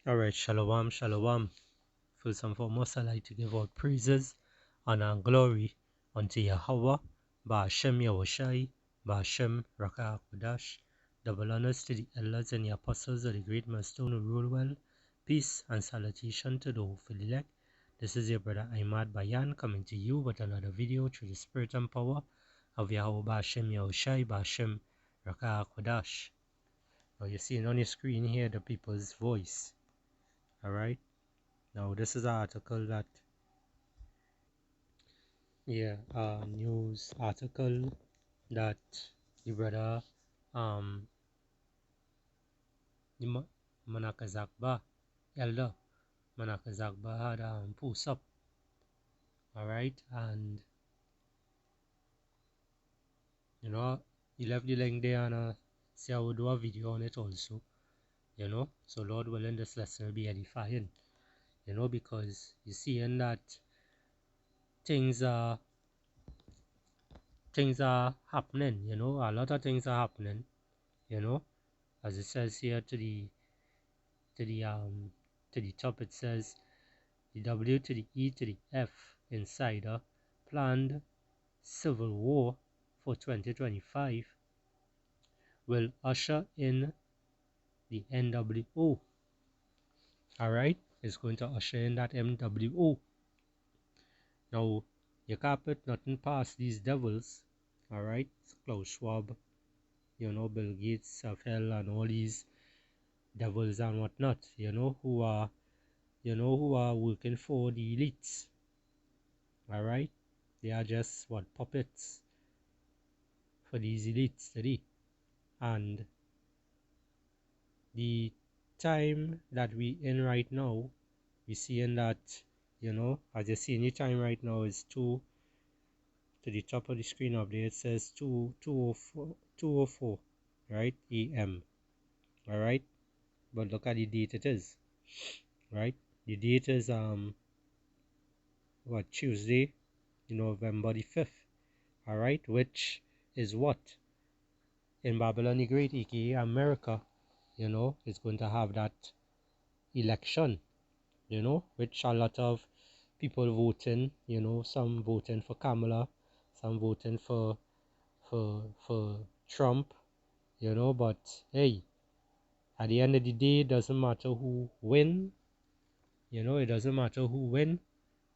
Alright, shalom, shalom. First and foremost, I'd like to give all praises, honor, and glory unto Yahweh, Ba'ashem Yahushai, Ba'ashem Rakah Kodash. Double honors to the elders and the apostles of the great millstone who rule well. Peace and salutation to the hopeful elect. This is your brother Ahmad Bayan coming to you with another video through the spirit and power of Yahweh Ba'ashem Yahushai, Ba'ashem Rakah Kodash. Now you're seeing on your screen here the people's voice. Alright. Now this is an article that, news article that the brother the Manakazakba, elder Manakazakba had post up. Alright, and he left the link there, and say I will do a video on it also. So Lord willing, this lesson will be edifying. Because you seeing that things are happening. A lot of things are happening. As it says here to the top, it says the W to the E to the F insider planned civil war for 2025 will usher in the NWO. Alright, it's going to usher in that NWO. Now, you can't put nothing past these devils. Alright, Klaus Schwab, Bill Gates of hell, and all these devils and whatnot, who are working for the elites. Alright, they are just puppets for these elites today. And the time that we in right now, we seeing that, as you see, any time right now is 2 to the top of the screen up there. It says 2:04, right, AM. Alright, but look at the date it is. Right, the date is Tuesday, November the 5th. Alright, which is what in Babylon the Great, aka America, is going to have that election, which a lot of people voting, some voting for Kamala, some voting for Trump, but hey, at the end of the day, it doesn't matter who win, it doesn't matter who win.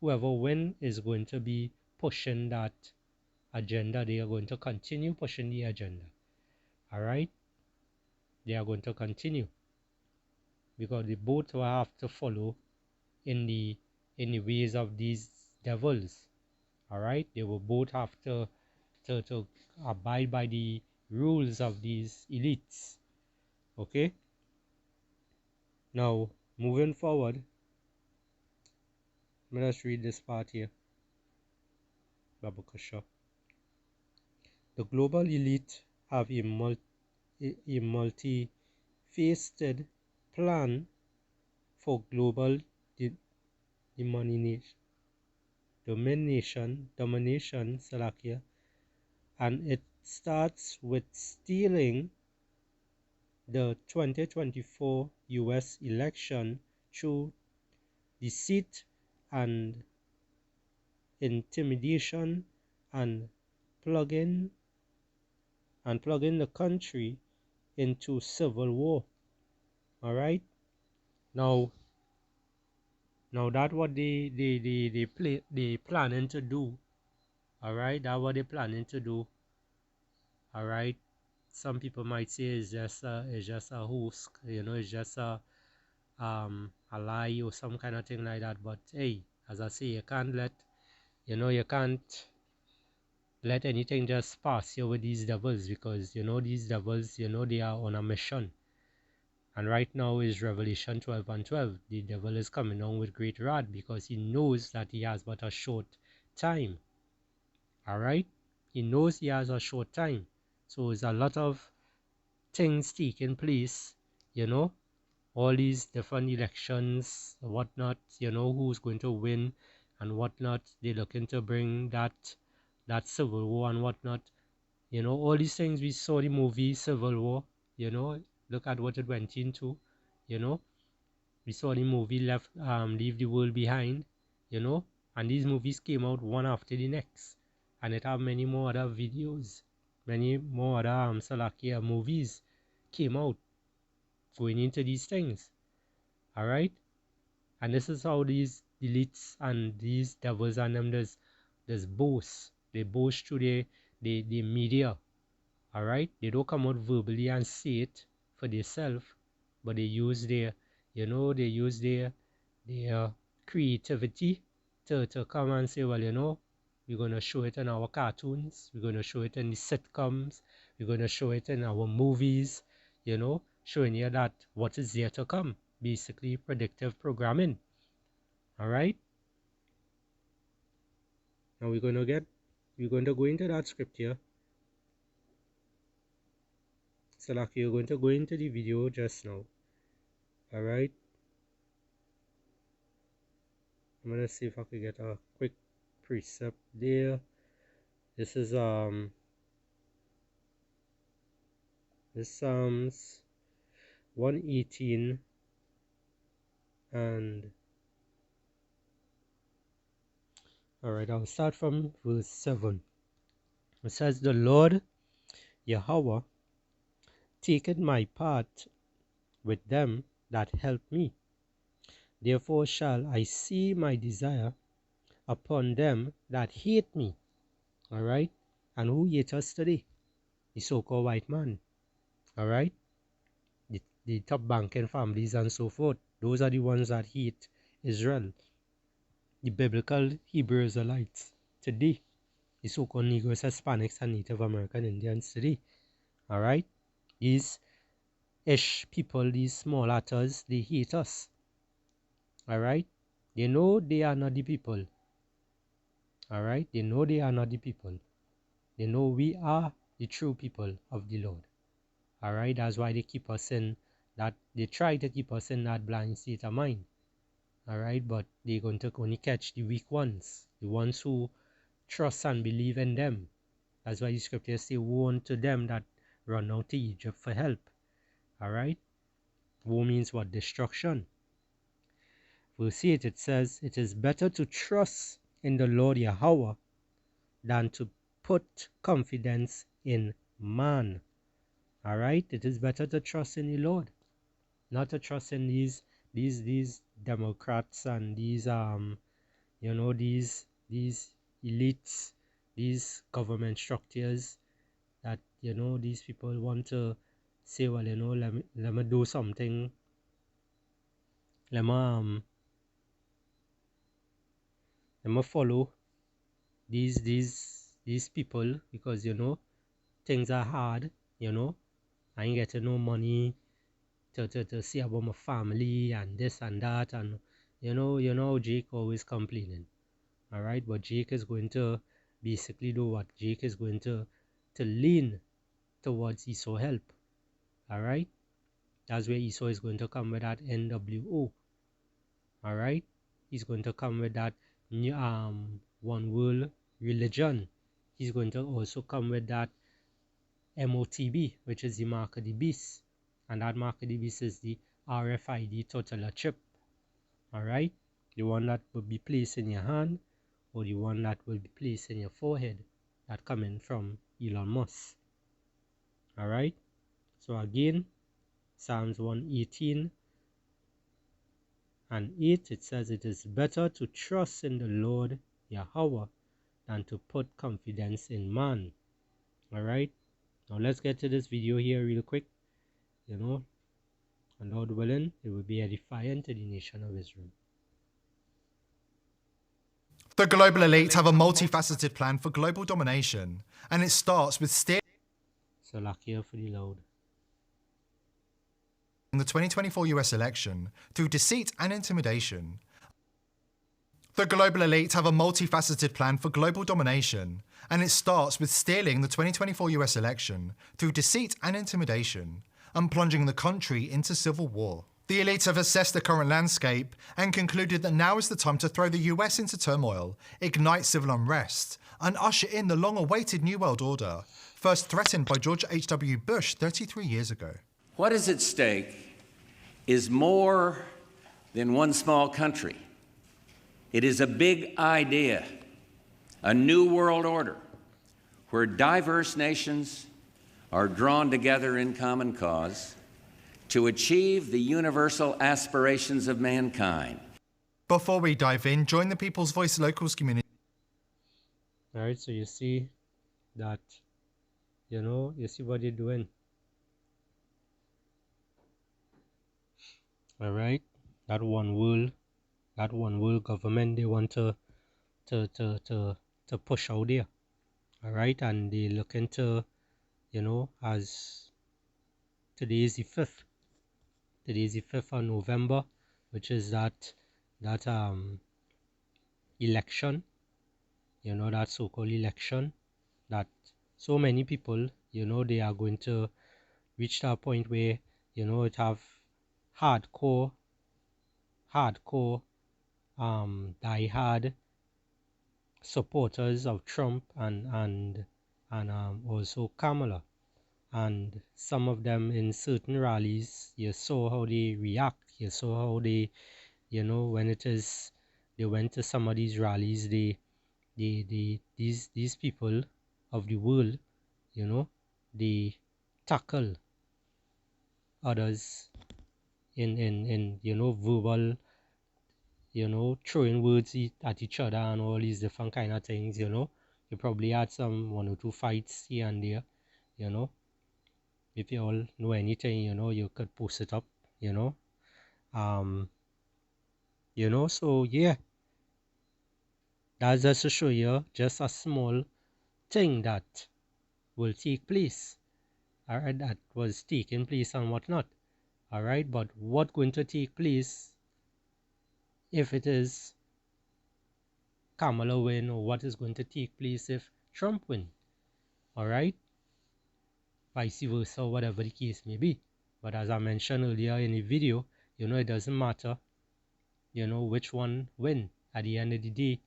Whoever win is going to be pushing that agenda. They are going to continue pushing the agenda. Alright, they are going to continue, because they both will have to follow in the ways of these devils. Alright, they will both have to abide by the rules of these elites. Okay, now moving forward, let us read this part here. Babakasha. The global elite have a multi-faceted plan for global domination, Salakia, and it starts with stealing the 2024 US election through deceit and intimidation, and plugging the country into civil war. Alright, now that what they planning to do. Alright, that what they planning to do. Alright, some people might say it's just a hoax, it's just a lie or some kind of thing like that. But hey, as I say, you can't let anything just pass you with these devils, because these devils, they are on a mission. And right now is Revelation 12:12. The devil is coming on with great wrath, because he knows that he has but a short time. Alright, he knows he has a short time. So there's a lot of things taking place, all these different elections, whatnot, who's going to win and whatnot. They're looking to bring that civil war and whatnot. All these things. We saw the movie Civil War, look at what it went into, We saw the movie Leave the World Behind, you know, and these movies came out one after the next, and it have many more other videos, many more other Salakia movies came out going into these things. All right, and this is how these elites and these devils and them there's boast. They boast through the media. All right, they don't come out verbally and say it for themselves, but they use their, you know, they use their creativity to come and say, well, you know, we're going to show it in our cartoons, we're going to show it in the sitcoms, we're going to show it in our movies, you know, showing you that what is there to come, basically predictive programming. All right, now we're going to go into that script here. So like you're going to go into the video just now. All right, I'm gonna see if I can get a quick precept there. This is this Psalms 118 and all right, I'll start from verse 7. It says, the Lord Yahweh taketh my part with them that help me. Therefore shall I see my desire upon them that hate me. All right, and who hate us today? The so-called white man. All right, the top banking families and so forth. Those are the ones that hate Israel. The biblical Hebrew Israelites today, the so-called Negroes, Hispanics, and Native American Indians today. All right, these ish people, these small actors, they hate us. All right, they know they are not the people. All right, they know they are not the people. They know we are the true people of the Lord. All right, that's why they keep us in that, they try to keep us in that blind state of mind. All right, but they're going to only catch the weak ones, the ones who trust and believe in them. That's why the scriptures say, woe unto them that run out to Egypt for help. All right, woe means what? Destruction. Verse 8, it says, it is better to trust in the Lord Yahweh than to put confidence in man. All right, it is better to trust in the Lord, not to trust in these Democrats and these you know, these elites, these government structures that, you know, these people want to say, well, you know, let me do something, let me follow these people because, you know, things are hard, you know, I ain't getting no money to see about my family and this and that, and you know Jake always complaining. All right, but Jake is going to basically do what? Jake is going to lean towards Esau help. All right, that's where Esau is going to come with that NWO. All right, he's going to come with that new one world religion. He's going to also come with that MOTB, which is the mark of the beast, and that mark of the beast is the RFID total chip. All right, the one that will be placed in your hand or the one that will be placed in your forehead, that coming from Elon Musk. All right, so again, Psalms 118 and 8, it says, it is better to trust in the Lord Yahweh than to put confidence in man. All right, now let's get to this video here real quick. You know, and Lord willing, it will be edifying to the nation of Israel. The global elite have a multifaceted plan for global domination, and it starts with steering So lock here for the load. the 2024 US election through deceit and intimidation. The global elite have a multifaceted plan for global domination, and it starts with stealing the 2024 US election through deceit and intimidation, and plunging the country into civil war. The elite have assessed the current landscape and concluded that now is the time to throw the US into turmoil, ignite civil unrest, and usher in the long-awaited New World Order, first threatened by George H.W. Bush 33 years ago. What is at stake is more than one small country. It is a big idea, a new world order where diverse nations are drawn together in common cause to achieve the universal aspirations of mankind. Before we dive in, join the People's Voice Locals community. All right, so you see that, you see what they're doing. All right, that one world government they want to push out there. All right, and they look into, as today is the 5th. Today is the 5th of November, which is that election, that so-called election, that so many people, they are going to reach that point where, it have hardcore, die-hard supporters of Trump and also Kamala. And some of them in certain rallies, you saw how they react. You saw how they, when it is, they went to some of these rallies, these people of the world, they tackle others in verbal, throwing words at each other and all these different kind of things. You probably had some 1 or 2 fights here and there. If you all know anything, you could post it up. So yeah, that's just to show you just a small thing that will take place. All right, that was taking place and whatnot. All right, but what's going to take place if it is Kamala win, or what is going to take place if Trump win? All right, vice versa, whatever the case may be. But as I mentioned earlier in the video, it doesn't matter, which one win. At the end of the day,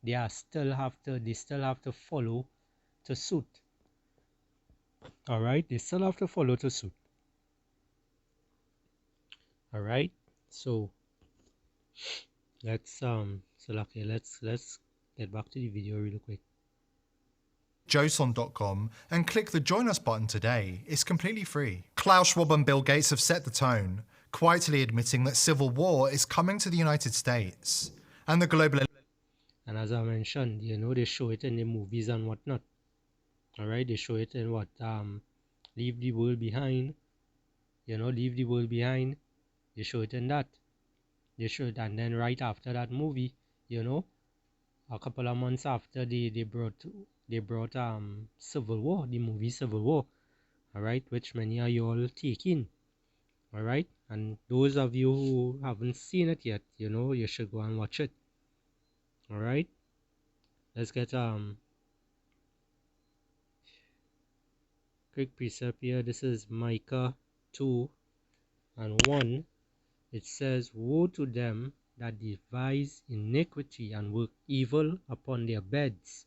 they still have to follow to suit. All right, they still have to follow to suit. All right, so let's get back to the video real quick. joson.com and click the Join Us button today. It's completely free. Klaus Schwab and Bill Gates have set the tone, quietly admitting that civil war is coming to the United States. And the global... And as I mentioned, they show it in the movies and whatnot. All right, they show it in what? Leave the World Behind. Leave the World Behind. They show it in that. They show it, and then right after that movie, a couple of months after they brought Civil War, the movie Civil War, all right, which many of you all taking, all right, and those of you who haven't seen it yet, you should go and watch it. All right, let's get quick precept here. This is Micah 2:1. It says, "Woe to them that devise iniquity and work evil upon their beds.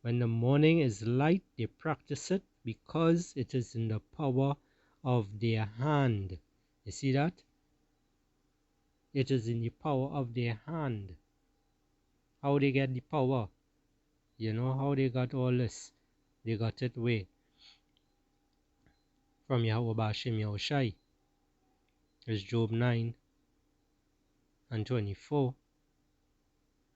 When the morning is light, they practice it, because it is in the power of their hand." You see that? It is in the power of their hand. How they get the power? How they got all this? They got it where? From Yahweh Bashim Yahushai. It's Job 9:24.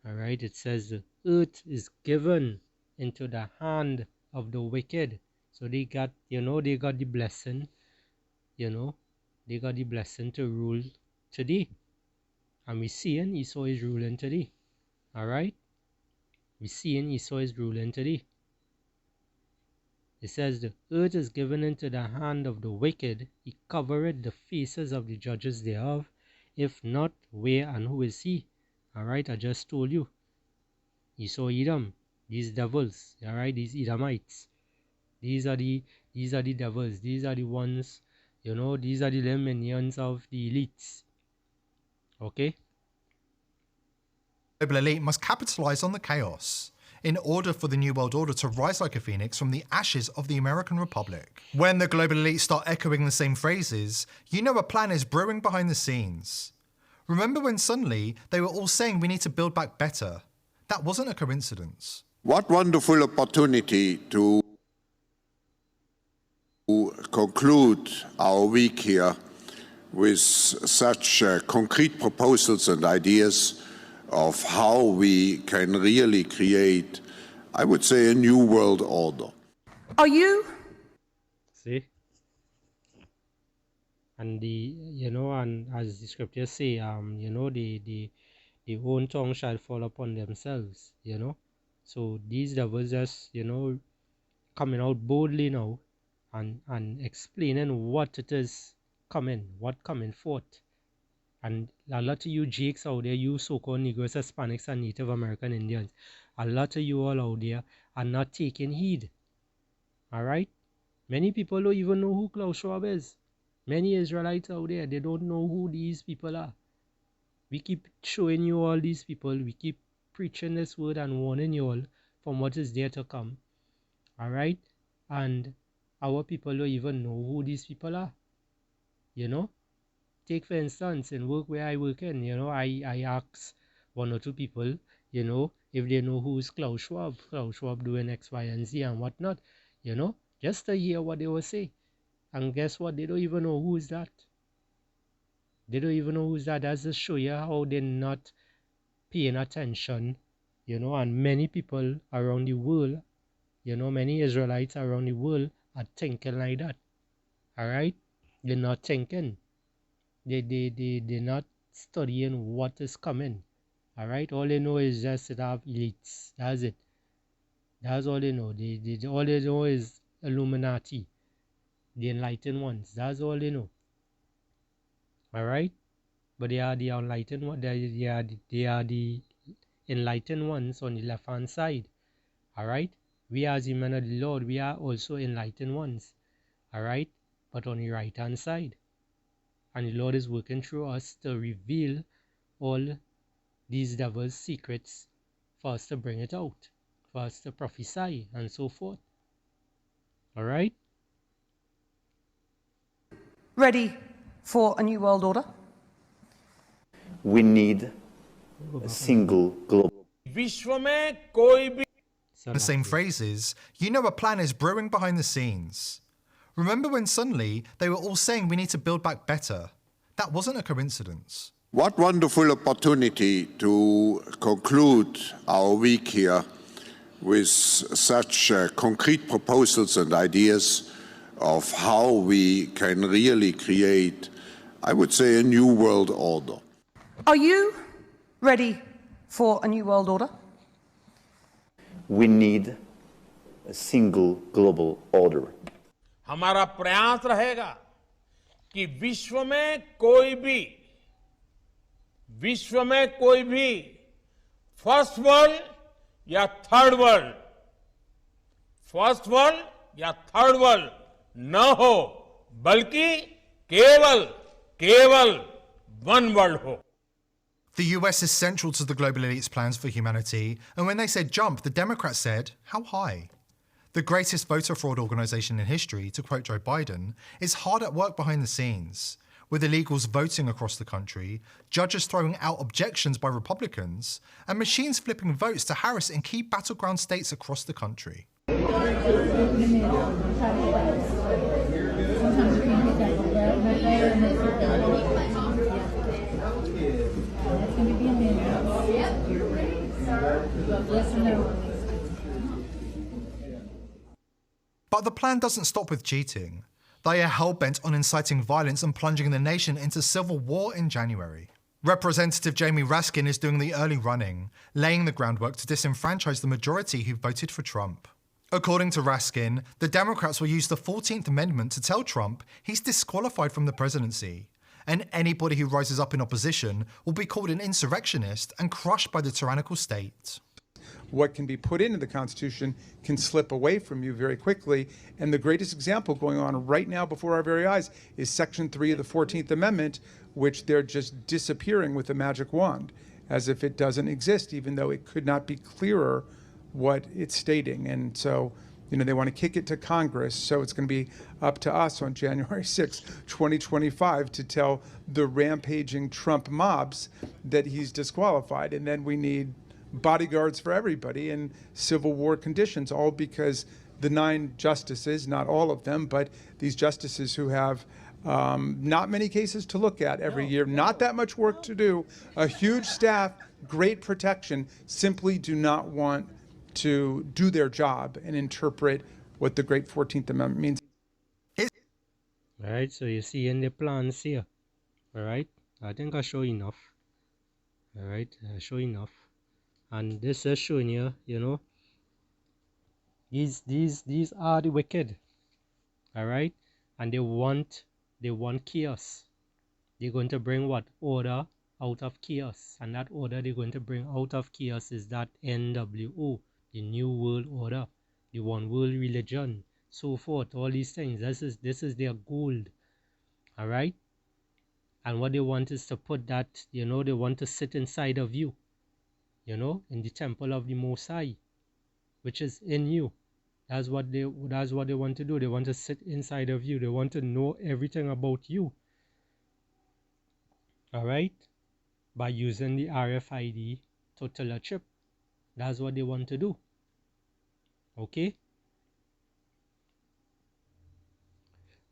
All right, it says the earth is given into the hand of the wicked. So they got, they got the blessing, they got the blessing to rule today. And we seeing Esau is ruling today. All right, we seeing Esau is ruling today. It says the earth is given into the hand of the wicked. He covereth the faces of the judges thereof. If not, where and who is he? All right, I just told you. Esau, Edom, these devils. All right, these Edomites. These are the devils. These are the ones. These are the minions of the elites. Okay. The global elite must capitalize on the chaos in order for the New World Order to rise like a phoenix from the ashes of the American Republic. When the global elite start echoing the same phrases, you know a plan is brewing behind the scenes. Remember when suddenly they were all saying we need to build back better? That wasn't a coincidence. What wonderful opportunity to conclude our week here with such concrete proposals and ideas of how we can really create, I would say, a new world order. Are you? See? And and as the scriptures say, the own tongue shall fall upon themselves, So these devils just, coming out boldly now and explaining what it is what coming forth. And a lot of you Jakes out there, you so-called Negroes, Hispanics, and Native American Indians, a lot of you all out there are not taking heed. All right? Many people don't even know who Klaus Schwab is. Many Israelites out there, they don't know who these people are. We keep showing you all these people. We keep preaching this word and warning you all from what is there to come. All right? And our people don't even know who these people are. Take for instance, in work where I work in, I ask one or two people, if they know who's Klaus Schwab doing X, Y, and Z and whatnot, just to hear what they will say. And guess what? They don't even know who is that. They don't even know who's that. That's just show you how they're not paying attention, and many people around the world, many Israelites around the world are thinking like that. All right? They're not thinking. They're not studying what is coming. All right? All they know is just to have elites. That's it. That's all they know. All they know is Illuminati, the enlightened ones. That's all they know. All right? But they are the enlightened ones. They are the enlightened ones on the left-hand side. All right? We as the men of the Lord, we are also enlightened ones. All right? But on the right-hand side. And the Lord is working through us to reveal all these devil's secrets for us to bring it out, for us to prophesy and so forth. All right? Ready for a new world order? We need a single global. The same phrases, a plan is brewing behind the scenes. Remember when suddenly they were all saying we need to build back better? That wasn't a coincidence. What wonderful opportunity to conclude our week here with such concrete proposals and ideas of how we can really create, I would say, a new world order. Are you ready for a new world order? We need a single global order. हमारा प्रयास रहेगा कि विश्व में कोई भी first world या third world न हो, बल्कि केवल वन वर्ल्ड हो. The US is central to the global elite's plans for humanity, and when they said jump, the Democrats said, how high? The greatest voter fraud organisation in history, to quote Joe Biden, is hard at work behind the scenes, with illegals voting across the country, judges throwing out objections by Republicans, and machines flipping votes to Harris in key battleground states across the country. But the plan doesn't stop with cheating. They are hell-bent on inciting violence and plunging the nation into civil war in January. Representative Jamie Raskin is doing the early running, laying the groundwork to disenfranchise the majority who voted for Trump. According to Raskin, the Democrats will use the 14th Amendment to tell Trump he's disqualified from the presidency, and anybody who rises up in opposition will be called an insurrectionist and crushed by the tyrannical state. What can be put into the Constitution can slip away from you very quickly. And the greatest example going on right now before our very eyes is Section 3 of the 14th Amendment, which they're just disappearing with a magic wand, as if it doesn't exist, even though it could not be clearer what it's stating. And so They want to kick it to Congress, so it's going to be up to us on January 6, 2025 to tell the rampaging Trump mobs that he's disqualified. And then we need bodyguards for everybody in Civil War conditions, all because the 9 justices, not all of them, but these justices who have not many cases to look at every year, not that much work to do, a huge staff, great protection, simply do not want to do their job and interpret what the great 14th Amendment means. All right, so you see in the plans here. All right, I think I show enough. All right, I show enough. And this is showing you, these are the wicked. All right, and they want chaos. They're going to bring what? Order out of chaos. And that order they're going to bring out of chaos is that NWO, the New World Order, the One World Religion, so forth, all these things. This is their goal. All right? And what they want is to put that, they want to sit inside of you, in the temple of the Most High, which is in you. That's what they want to do. They want to sit inside of you. They want to know everything about you. All right? By using the RFID tutelar chip. That's what they want to do. Okay?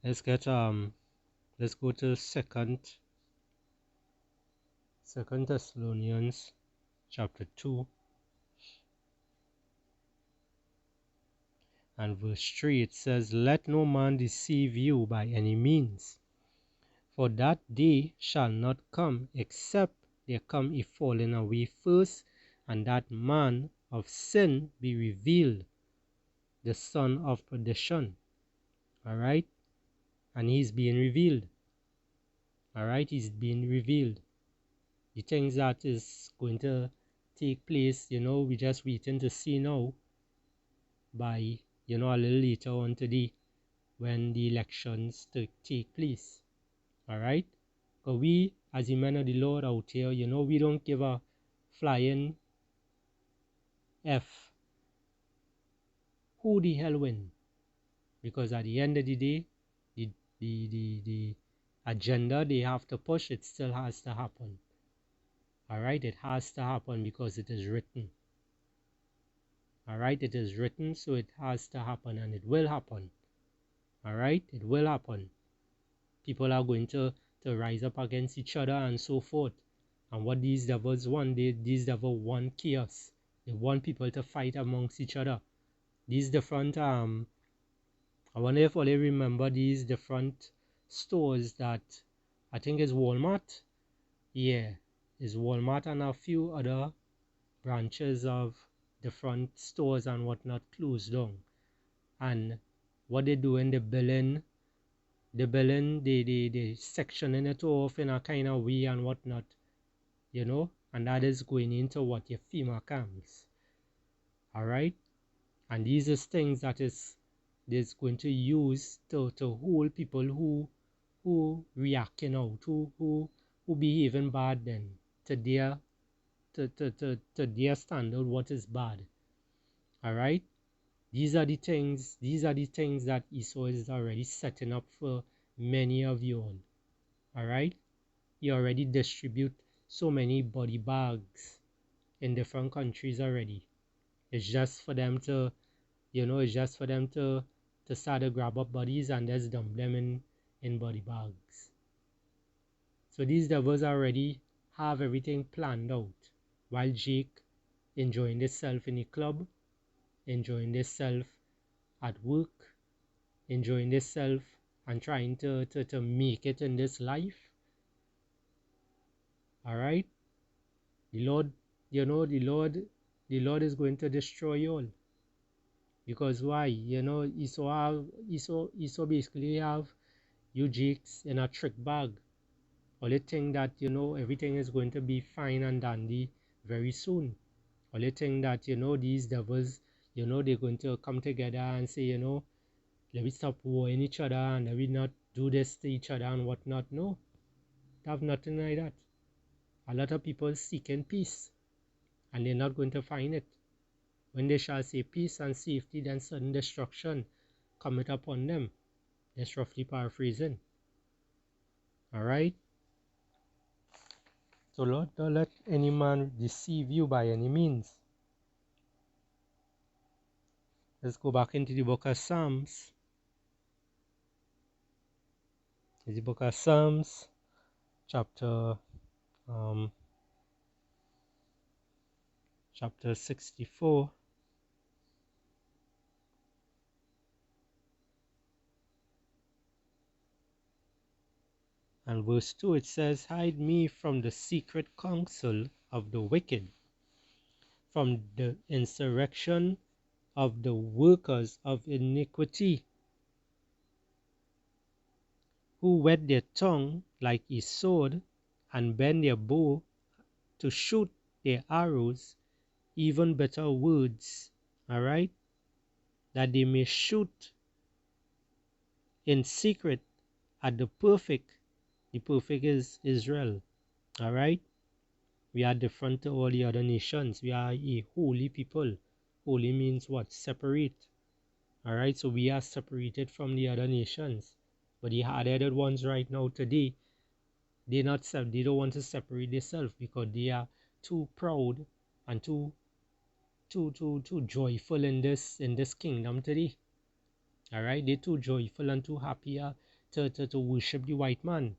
Let's go to Second Thessalonians chapter 2 and verse 3. It says, "Let no man deceive you by any means, for that day shall not come, except there come a falling away first, and that man of sin be revealed, the son of perdition." All right? And he's being revealed. All right? He's being revealed. The things that is going to take place, we're just waiting to see now by, a little later on today when the elections take place. All right? But we, as the men of the Lord out here, we don't give a flying F who the hell win. Because at the end of the day, the agenda they have to push, it still has to happen. All right? It has to happen because it is written. All right? It is written, so it has to happen, and it will happen. All right? It will happen. People are going to rise up against each other and so forth. And what these devils want, these devils want chaos. They want people to fight amongst each other. These different, I wonder if all you remember these different stores that, I think is Walmart. Yeah, is Walmart and a few other branches of different stores and whatnot closed down. And what they do in the billing, they sectioning it off in a kind of way and whatnot, and that is going into what your FEMA camps. All right? And these are things that is going to use to hold people who reacting out, who behaving bad then to their standard what is bad. All right? These are the things that Esau is already setting up for many of you all. All right? He already distribute so many body bags in different countries already. It's just for them to, to start to grab up bodies and just dump them in body bags. So these devils already have everything planned out. While Jake enjoying himself in the club, enjoying himself at work, enjoying himself and trying to make it in this life. All right? The Lord, the Lord is going to destroy you all. Because why? Esau basically have you Jakes in a trick bag. Only thing that, everything is going to be fine and dandy very soon. Only thing that, these devils, they're going to come together and say, let me stop warring each other and let me not do this to each other and whatnot. No, they have nothing like that. A lot of people seeking peace and they're not going to find it. When they shall say peace and safety, then sudden destruction cometh upon them. That's roughly paraphrasing. Alright? So Lord, don't let any man deceive you by any means. Let's go back into the book of Psalms. It's the book of Psalms, chapter 64. And verse 2, it says, hide me from the secret counsel of the wicked, from the insurrection of the workers of iniquity, who whet their tongue like a sword, and bend their bow to shoot their arrows, even better words, alright, that they may shoot in secret at the perfect. The perfect is Israel, alright. We are different to all the other nations. We are a holy people. Holy means what? Separate. Alright, so we are separated from the other nations. But the hard-headed ones right now today, they don't want to separate themselves because they are too proud and too joyful in this kingdom today. Alright, they're too joyful and too happy to worship the white man.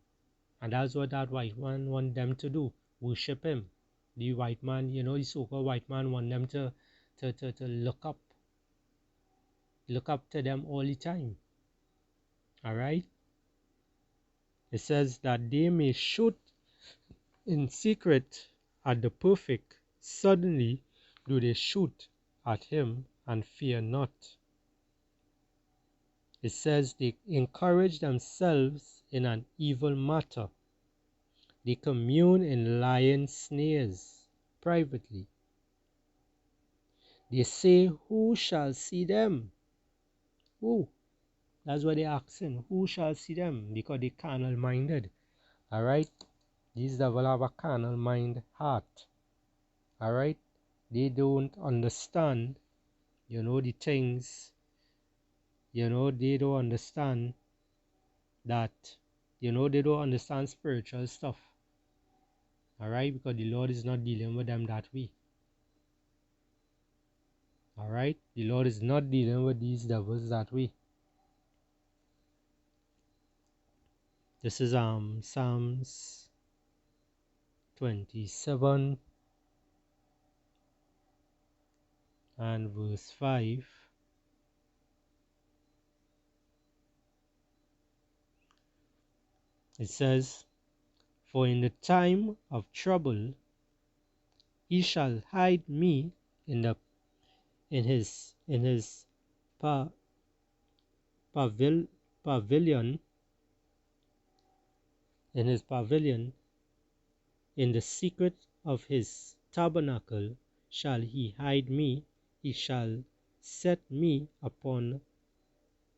And that's what that white man want them to do, worship him. The white man, the so-called white man want them to look up to them all the time. Alright? It says that they may shoot in secret at the perfect. Suddenly do they shoot at him and fear not. It says they encourage themselves in an evil matter. They commune in lying snares privately. They say, who shall see them? Who? That's what they're asking. Who shall see them? Because they're carnal minded. Alright? These devils have a carnal mind heart. Alright? They don't understand, the things. They don't understand that, they don't understand spiritual stuff. Alright? Because the Lord is not dealing with them that way. Alright? The Lord is not dealing with these devils that way. This is Psalms 27 and verse 5. It says, for in the time of trouble he shall hide me in his pavilion, in the secret of his tabernacle shall he hide me. He shall set me upon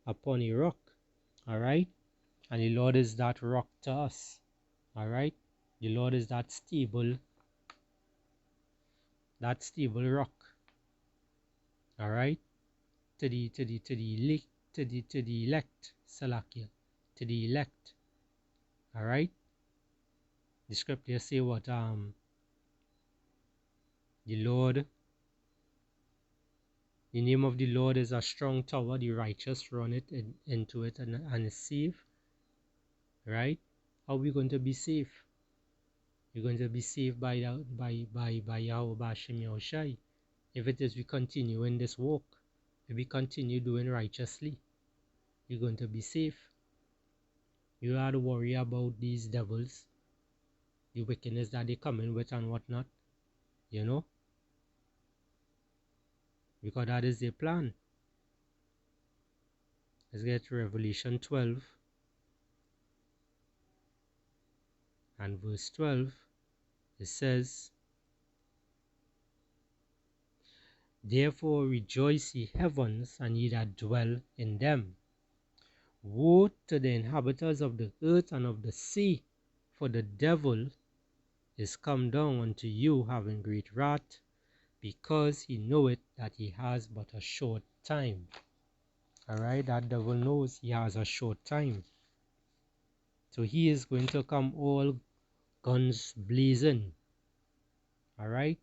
a rock. Alright? And the Lord is that rock to us. Alright? The Lord is that stable rock. Alright? To the elect, Salakia. To the elect. Alright? The scripture say what the Lord, the name of the Lord is a strong tower, the righteous run into it and is safe. Right? How are we going to be safe? We're going to be saved by Yahweh Bashim Yahushai. If it is we continue in this walk, if we continue doing righteously, you're going to be safe. You don't have to worry about these devils, the wickedness that they come in with and whatnot, because that is their plan. Let's get to Revelation 12 and verse 12. It says, therefore rejoice ye heavens, and ye that dwell in them. Woe to the inhabitants of the earth and of the sea, for the devil is come down unto you, having great wrath, because he knoweth that he has but a short time. Alright, that devil knows he has a short time. So he is going to come all guns blazing. Alright,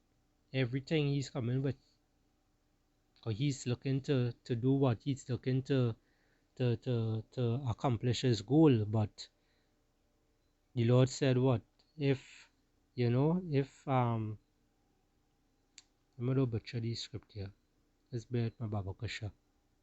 everything he's coming with. Because he's looking to do what? He's looking to accomplish his goal. But the Lord said what? If I'm going to butcher the script here. Let's bear it my Baba Kasha.